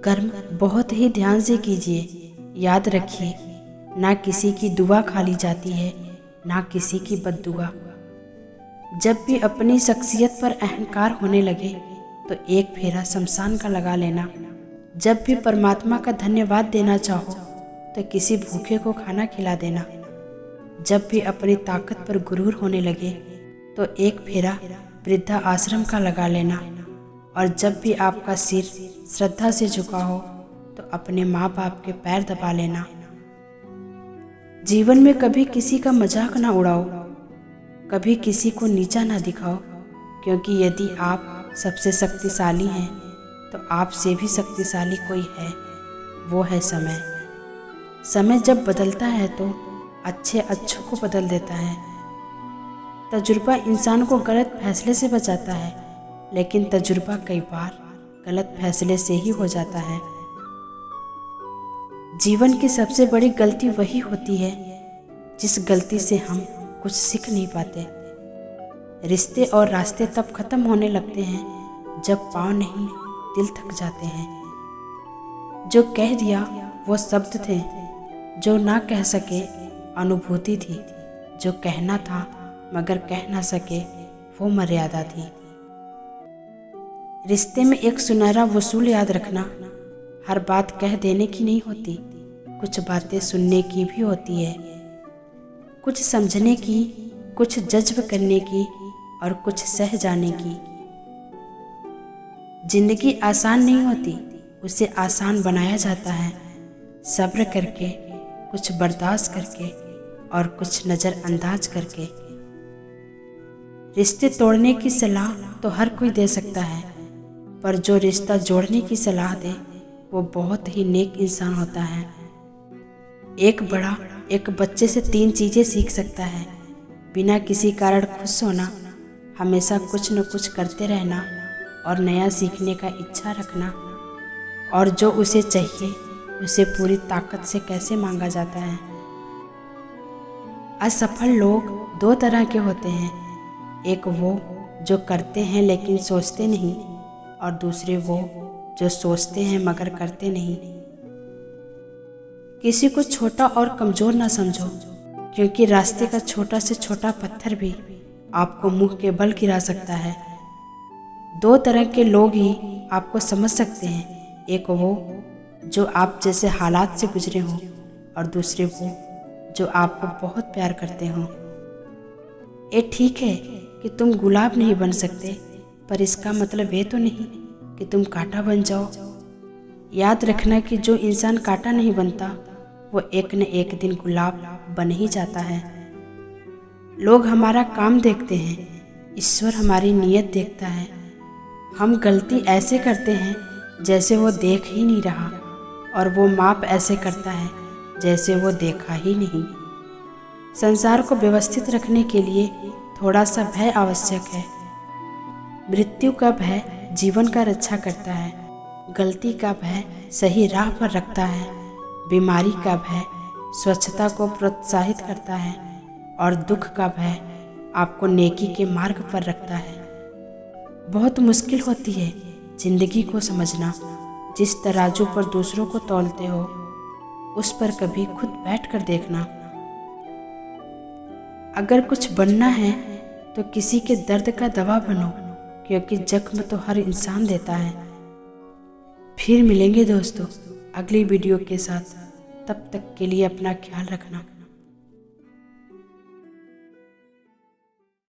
कर्म बहुत ही ध्यान से कीजिए। याद रखिए, ना किसी की दुआ खाली जाती है, ना किसी की बद्दुआ। जब भी अपनी शख्सियत पर अहंकार होने लगे तो एक फेरा शमशान का लगा लेना। जब भी परमात्मा का धन्यवाद देना चाहो तो किसी भूखे को खाना खिला देना। जब भी अपनी ताकत पर गुरूर होने लगे तो एक फेरा वृद्धा आश्रम का लगा लेना। और जब भी आपका सिर श्रद्धा से झुका हो तो अपने माँ बाप के पैर दबा लेना। जीवन में कभी किसी का मजाक ना उड़ाओ, कभी किसी को नीचा ना दिखाओ, क्योंकि यदि आप सबसे शक्तिशाली हैं तो आपसे भी शक्तिशाली कोई है, वो है समय। समय जब बदलता है तो अच्छे अच्छों को बदल देता है। तजुर्बा इंसान को गलत फैसले से बचाता है, लेकिन तजुर्बा कई बार गलत फैसले से ही हो जाता है। जीवन की सबसे बड़ी गलती वही होती है जिस गलती से हम कुछ सीख नहीं पाते। रिश्ते और रास्ते तब खत्म होने लगते हैं जब पाँव नहीं दिल थक जाते हैं। जो कह दिया वो शब्द थे, जो ना कह सके अनुभूति थी, जो कहना था मगर कह ना सके वो मर्यादा थी। रिश्ते में एक सुनहरा वसूल याद रखना, हर बात कह देने की नहीं होती, कुछ बातें सुनने की भी होती है। कुछ समझने की, कुछ जज्ब करने की और कुछ सह जाने की। जिंदगी आसान नहीं होती, उसे आसान बनाया जाता है सब्र करके, कुछ बर्दाश्त करके और कुछ नज़रअंदाज करके। रिश्ते तोड़ने की सलाह तो हर कोई दे सकता है, पर जो रिश्ता जोड़ने की सलाह दे वो बहुत ही नेक इंसान होता है। एक बड़ा एक बच्चे से 3 चीज़ें सीख सकता है: बिना किसी कारण खुश होना, हमेशा कुछ न कुछ करते रहना और नया सीखने का इच्छा रखना, और जो उसे चाहिए उसे पूरी ताकत से कैसे मांगा जाता है। असफल लोग 2 तरह के होते हैं, एक वो जो करते हैं लेकिन सोचते नहीं, और दूसरे वो जो सोचते हैं मगर करते नहीं। किसी को छोटा और कमज़ोर ना समझो, क्योंकि रास्ते का छोटा से छोटा पत्थर भी आपको मुंह के बल गिरा सकता है। 2 तरह के लोग ही आपको समझ सकते हैं, एक वो जो आप जैसे हालात से गुजरे हों, और दूसरे वो जो आपको बहुत प्यार करते हों। ये ठीक है कि तुम गुलाब नहीं बन सकते, पर इसका मतलब ये तो नहीं कि तुम कांटा बन जाओ। याद रखना कि जो इंसान कांटा नहीं बनता वो एक न एक दिन गुलाब बन ही जाता है। लोग हमारा काम देखते हैं, ईश्वर हमारी नीयत देखता है। हम गलती ऐसे करते हैं जैसे वो देख ही नहीं रहा, और वो माप ऐसे करता है जैसे वो देखा ही नहीं। संसार को व्यवस्थित रखने के लिए थोड़ा सा भय आवश्यक है। मृत्यु का भय जीवन का रक्षा करता है, गलती का भय सही राह पर रखता है, बीमारी का भय स्वच्छता को प्रोत्साहित करता है, और दुख का भय आपको नेकी के मार्ग पर रखता है। बहुत मुश्किल होती है जिंदगी को समझना। जिस तराजू पर दूसरों को तौलते हो उस पर कभी खुद बैठ कर देखना। अगर कुछ बनना है तो किसी के दर्द का दवा बनो, क्योंकि जख्म तो हर इंसान देता है। फिर मिलेंगे दोस्तों अगली वीडियो के साथ, तब तक के लिए अपना ख्याल रखना।